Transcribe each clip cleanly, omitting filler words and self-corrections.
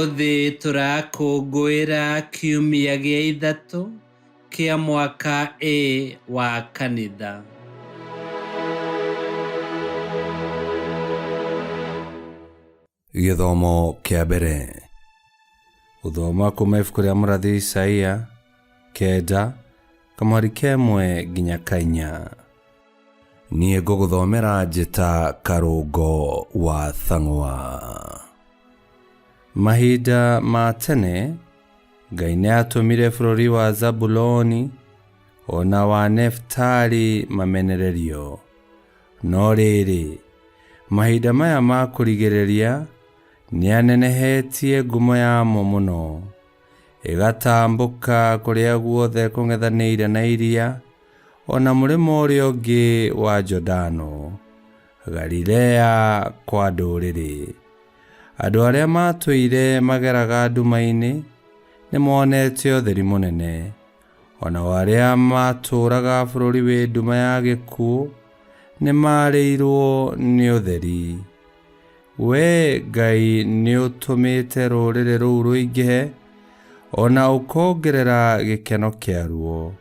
Ũmũthĩ tũrakũngũĩra kiumia gĩa ithatũ kĩa mwaka A wa kanitha. Gĩthomo kĩa mbere. Gũthoma kuuma ibuku rĩa mũrathi Isaia 9:1 nginya 4. Niĩ ngũgũthomera njĩta karũngo wa thang'wa. Mahinda ma tene, Ngai nĩatũmire bũrũri wa Zabuloni ona wa Neftali mamenererio. No rĩrĩ, mahinda maya ma kũrigĩrĩria nĩanenehetie ngumo yamo mũno, ĩgatambũka kũrĩa guothe kũng'ethanĩire na iria, ona mũrĩmo ũrĩa ũngĩ wa Jordano, Galilea kwa ndũrĩrĩ. Andũ arĩa matũire mageraga nduma-inĩ nĩmonete ũtheri mũnene, ona arĩa matũraga bũrũri wĩ nduma ya gĩkuũ nĩmarĩirwo nĩ ũtheri. We Ngai nĩũtũmĩte rũrĩrĩ rũu rũingĩhe, ona ũkongerera gĩkeno kĩaruo.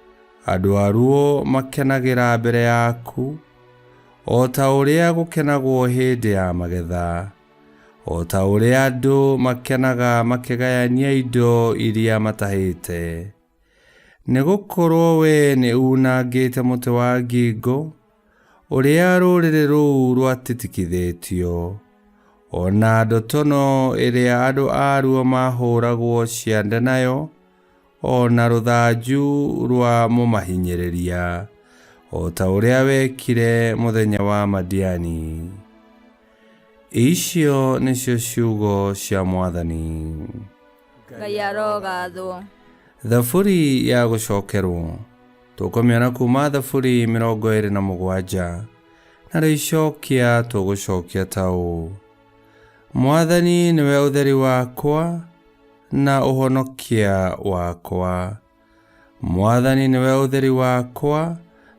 Andũ aruo makenagĩra mbere yaku, o ta ũrĩa gũkenagwo hĩndĩ ya magetha, o ta ũrĩa andũ makenaga makĩgayania indo iria matahĩte. Nĩgũkorwo we nĩ unangĩte mũtĩ wa ngingo, ũrĩa rũrĩrĩ rũu rwatitikithĩtio, ona ndotono ĩrĩa andũ aruo mahũragwo ciande nayo, ona rũthanju rwa mũmahinyĩrĩria, o ta ũrĩa wekire mũthenya wa Madiani. Icio nĩcio ciugo cia Mwathani. Ngai arogathwo. Thaburi ya gũcokerwo. Tũkũmĩona kuma thaburi 27, na rĩcokia tũgũcokia ta ũũ: Mwathani nĩwe ũtheri wakwa na ũhonokia wakwa. Mwathani nĩwe ũtheri wakwa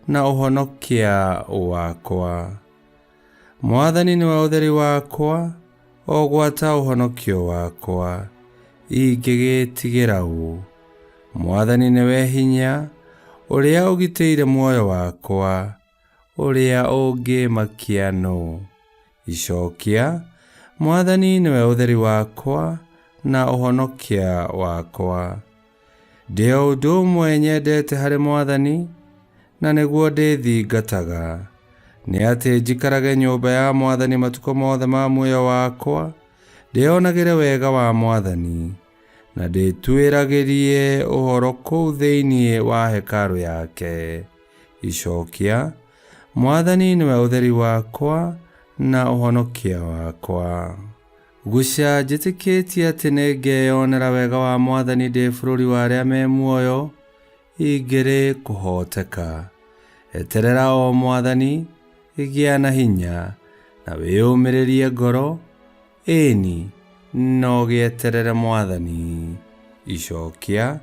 na ũhonokia wakwa. Mwathani nĩwe ũtheri wakwa, o gwata ũhonokio wakwa, ingĩgĩtigĩra ũ. Mwathani nĩwe hinya, ũrĩa ũgitĩire muoyo wakwa, ũrĩa ũngĩmakia nũ. Icokia: Mwathani nĩwe ũtheri wakwa na ũhonokia wakwa. Ndĩ o ũndũ ũmwe nyendete harĩ Mwathani, na nĩguo ndĩthingataga, nĩ atĩ njikarage nyũmba ya Mwathani matukũ mothe ma muoyo wakwa, ndĩonagĩre wega wa Mwathani, na ndĩtuĩragĩrie ũhoro kũu thĩinĩ wa hekarũ yake. Icokia: Mwathani nĩwe ũtheri wakwa na ũhonokia wakwa. Guca njĩtĩkĩtie atĩ nĩngeyonera wega wa Mwathani ndĩ bũrũri wa arĩa me muoyo, ingĩrĩ kũhoteka. Eterera o Mwathani, gĩa na hinya, na wĩyũmĩrĩrie ngoro, ĩni no gĩeterere Mwathani. Icokia: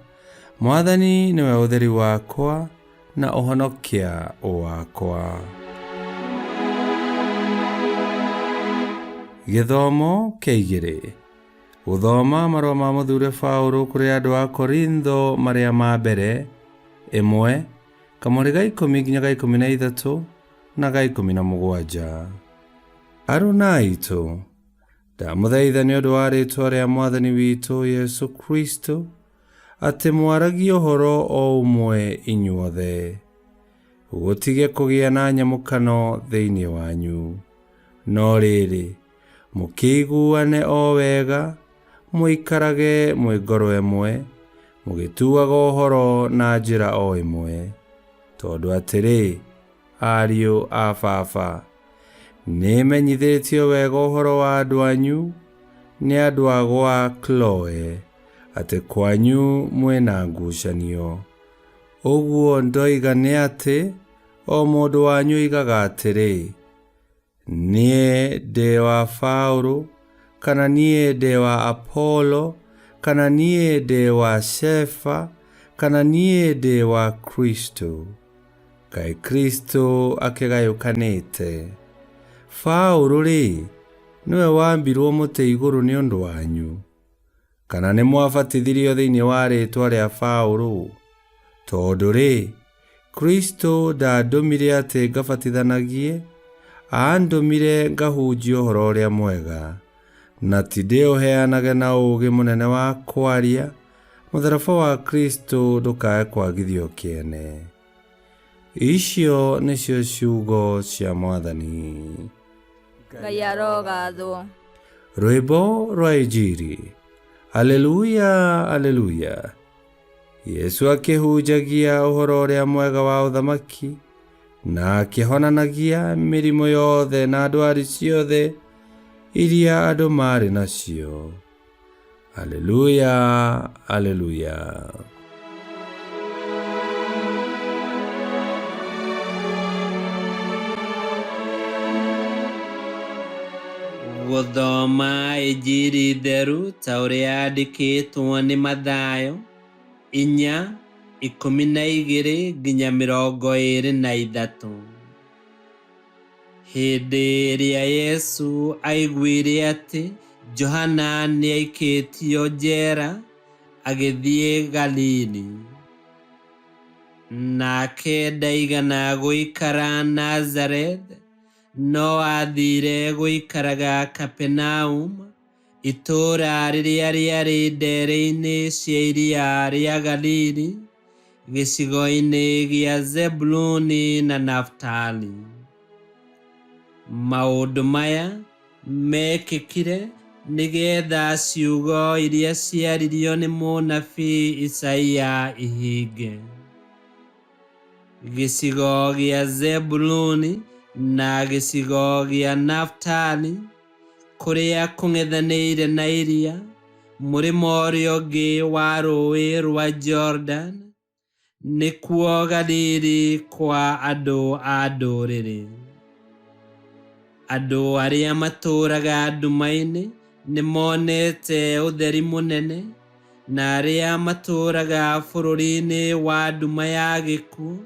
Mwathani nĩwe ũtheri wakwa na ũhonokia wakwa. Gĩthomo kĩa 2. Gũthoma marũa ma mũthure Paũlũ kũrĩ andũ a Korintho marĩa ma mbere 1:10-13 na 17. Aruna aitũ, ndamũthaitha nĩ ũndũ wa rĩĩtwa rĩa Mwathani witũ Yesu Kristo, atĩ mwaragie ũhoro o ũmwe inyuothe. Gũtige kũgĩa na nyamũkano thĩinĩ wanyu, no rĩrĩ, mũkĩiguane o wega, mũikarage mwĩ ngoro ĩmwe, mũgĩtuaga ũhoro na njĩra o ĩmwe. Tondũ atĩrĩ, ariũ a Baba, nĩmenyithĩtio wega ũhoro wa andũ anyu nĩ andũ a gwa Chloe, atĩ kwanyu mwĩna ngucanio. Ũguo ndoiga nĩ atĩ o mũndũ wanyu oigaga atĩrĩ, niĩ ndĩ wa Paũlũ, kana niĩ ndĩ wa Apolo, kana niĩ ndĩ wa Shefa, kana niĩ ndĩ wa Kristo. Kaĩ Kristo akĩgayũkanĩte? Paũlũ-rĩ, nĩwe wambirwo mũtĩ igũrũ nĩ ũndũ wanyu, kana nĩ mwabatithirio thĩinĩ wa rĩĩtwa rĩa Paũlũ? Tondũ rĩ, Kristo ndandũmire atĩ ngabatithanagie, andũmire ngahunjia ũhoro ũrĩa mwega, na ti ndĩũheanage na ũũgĩ mũnene wa kwaria. Mũtharaba wa Kristo ndũkae kwagithio kĩene. Icio nĩcio ciugo cia Mwathani. Ngai arogathwo. Rwĩmbo rwa Injili. Aleluya, aleluya. Yesu akĩhunjagia ũhoro ũrĩa mwega wa ũthamaki, na akĩhonanagia mĩrimũ yothe na ndwari ciothe iria andũ marĩ nacio. Aleluya, aleluya. Gũthoma Injili theru ta ũrĩa yandĩkĩtwo nĩ Mathayo 4:12 nginya 23. Hĩndĩ ĩrĩa Yesu aiguire atĩ Johana nĩaikĩtio njera, agĩthiĩ Galili. Nake ndaigana gũikara Nazareth, no athire gũikaraga Kapenaum, itũũra rĩrĩa rĩarĩ ndere-inĩ cia iria rĩa Galili, gĩcigo-inĩ gĩa Zebuluni na Naftali. Maũndũ maya mekĩkire nĩgetha ciugo iria ciaririo nĩ mũnabii Isaia ihinge. Gĩcigo gĩa Zebuluni na gĩcigo gĩa Naftali, kũrĩa kũng'ethanĩire na iria, mũrĩmo ũrĩa ũngĩ wa rũũĩ rwa Jordan, nĩkuo Galili kwa andũ a ndũrĩrĩ. Andũ arĩa matũũraga nduma-inĩ nĩmonete ũtheri mũnene, na arĩa matũũraga bũrũri-inĩ wa nduma ya gĩkuũ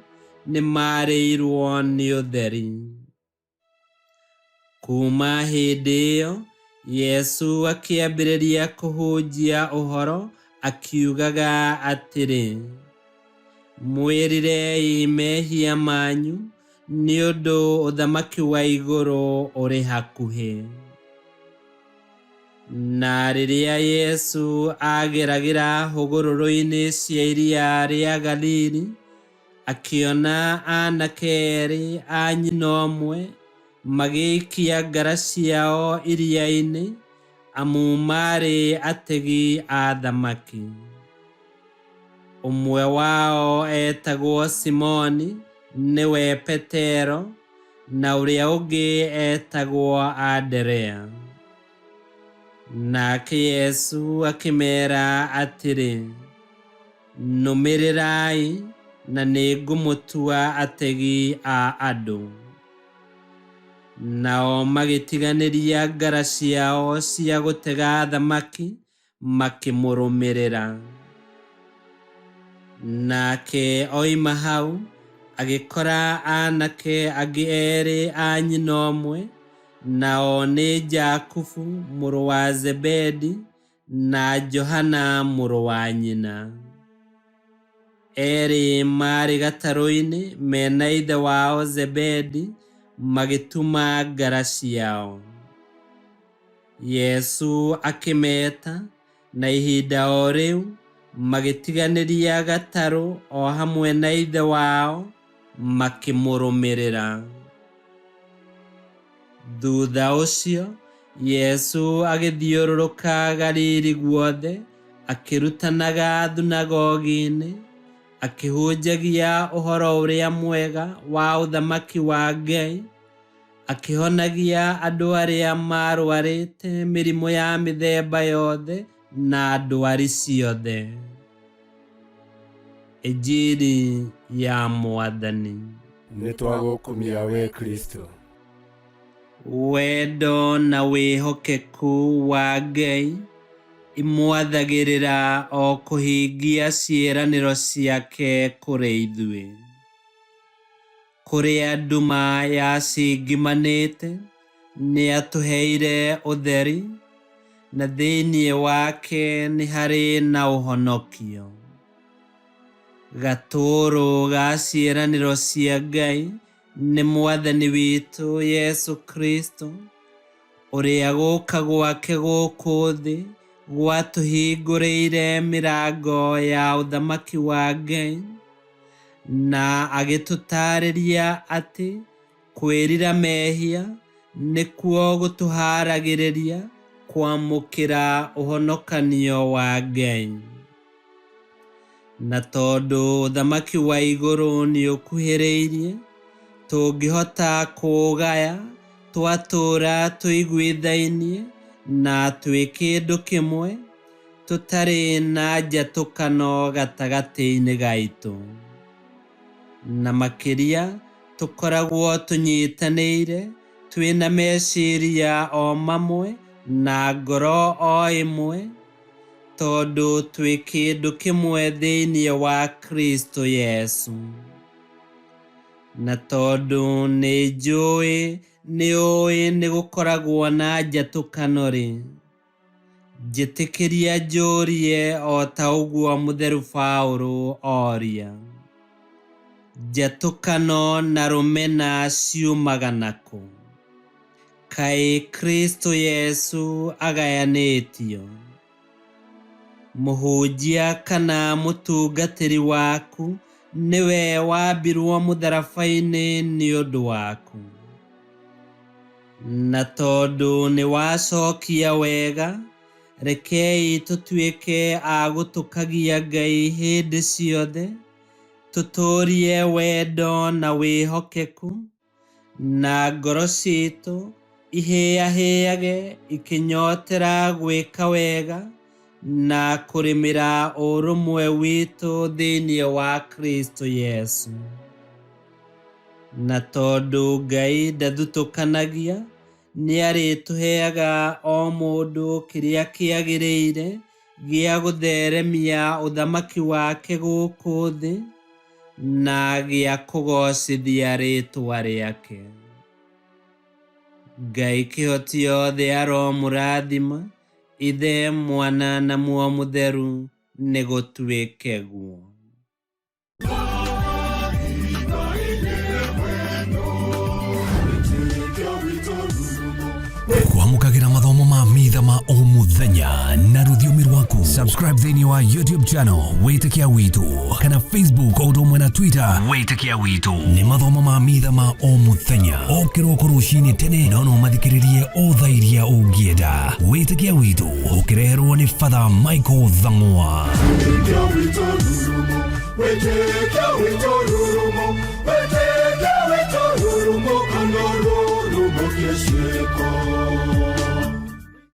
nĩmarĩirwo nĩ ũtheri. Kuma hĩndĩ ĩyo, Yesu akĩambĩrĩria kũhunjia ũhoro akiugaga atĩrĩ, mwĩrirei mehia manyu, nĩ ũndũ ũthamaki wa igũrũ ũrĩ hakuhĩ. Na rĩrĩa Yesu ageragĩra hũgũrũrũ-inĩ cia iria rĩa Galili, akĩona aanake erĩ a nyina ũmwe magĩikia ngara ciao iria-inĩ, amu marĩ ategi a thamaki. Ũmwe wao etagwo Simoni, nĩwe Petero, na ũrĩa ũngĩ etagwo Anderea. Nake Yesu akĩmeera atĩrĩ, nũmĩrĩrai, na nĩngũmũtua ategi a andũ. Nao magĩtiganĩria ngara ciao cia gũtega thamaki, makĩmũrũmĩrĩra. Nake oima hau, agĩkora aanake angĩ erĩ a nyina ũmwe, nao nĩ Jakubu mũrũ wa Zebedi na Johana mũrũ wa nyina. Erĩ marĩ gatarũ-inĩ mena ithe wao Zebedi, magĩtuma ngara ciao. Yesu akĩmeta, na ihinda o rĩu magĩtiganĩria gatarũ o hamwe na ithe wao, makĩmũrũmĩrĩra. Thutha ũcio, Yesu agĩthiũrũrũka Galili guothe, akĩrutanaga thunagogi-inĩ, akĩhunjagia ũhoro ũrĩa mwega wa ũthamaki wa Ngai, akĩhonagia andũ arĩa marũarĩte mĩrimũ ya mĩthemba yothe na ndwari ciothe. Injili ya Mwathani. Nĩtwagũkumia we Kristo. Wendo na wĩhokeku wa Ngai imwathagĩrĩra o kũhingia ciĩranĩro ciake kũrĩ ithuĩ. Kũrĩa nduma yacingimanĩte, nĩatũheire ũtheri, na thĩinĩ wake nĩ harĩ na ũhonokio. Gatũrũ ga ciĩranĩro cia Ngai nĩ Mwathani witũ Yesu Kristo, ũrĩa gũka gwake gũkũ thĩ gwatũhingũrĩire mĩrango ya ũthamaki wa Ngai, na agĩtũtarĩria atĩ kwĩrira mehia nĩkuo gũtũharagĩrĩria kwamũkĩra ũhonokanio wa Ngai. Na tondũ ũthamaki wa igũrũ nĩ ũkuhĩrĩirie, tũngĩhota kũũgaya twatũũra tũiguithainie na twĩ kĩndũ kĩmwe, tũtarĩ na njatũkano gatagatĩ-inĩ gaitũ. Na makĩria tũkoragwo tũnyitanĩire twĩna meciria o mamwe na ngoro o ĩmwe, tondũ twĩ kĩndũ kĩmwe thĩinĩ wa Kristo Yesu. Na tondũ nĩ njũĩ nĩ gũkoragwo na njatũkano-rĩ, njĩtĩkĩria njũrie o ta ũguo mũtheru Paũlũ oria. Njatũkano na rũmena ciumaga nakũ? Kaĩ Kristo Yesu agayanĩtio? Mũhunjia kana mũtungatĩri waku nĩwe wambirwo mũtharaba-inĩ nĩ ũndũ waku. Na tondũ nĩ wacokia wega, rekei tũtuĩke a gũtũkagia Ngai hĩndĩ ciothe, tũtũũrie wendo na wĩhokeku, na ngoro citũ ihĩahĩage ikĩnyotera gwĩka wega na kũrĩmĩra ũrũmwe witũ thĩinĩ wa Kristo Yesu. Na tondũ Ngai ndathutũkanagia, nĩarĩtũheaga o mũndũ kĩrĩa kĩagĩrĩire gĩa gũtheremia ũthamaki wake gũkũ thĩ na gĩa kũgocithia rĩĩtwa rĩake. Ngai kĩhoti yothe aromũrathima, Ithe, Mwana na Muoyo Mũtheru, nĩ gũtuĩke guo. Kwamũkagĩra mathomo ma Mitha ma o mũthenya na rũthiomi rwaku. Subscribe thĩinĩ wa YouTube channel Witikia Witu, kana Facebook o ũndũ ũmwe na Twitter Witikia Witu. Nĩ mathomo ma Mitha ma o mũthenya, o kĩroko rũcinĩ tene, no mathikĩrĩrie o thaa iria ũngĩenda. Witikia Witu ũkĩreherwo nĩ Father Michael Thang'wa. Witikia Witu rurumo, Witikia Witu rurumo, Witikia Witu rurumo, kando rurumo kiesheko.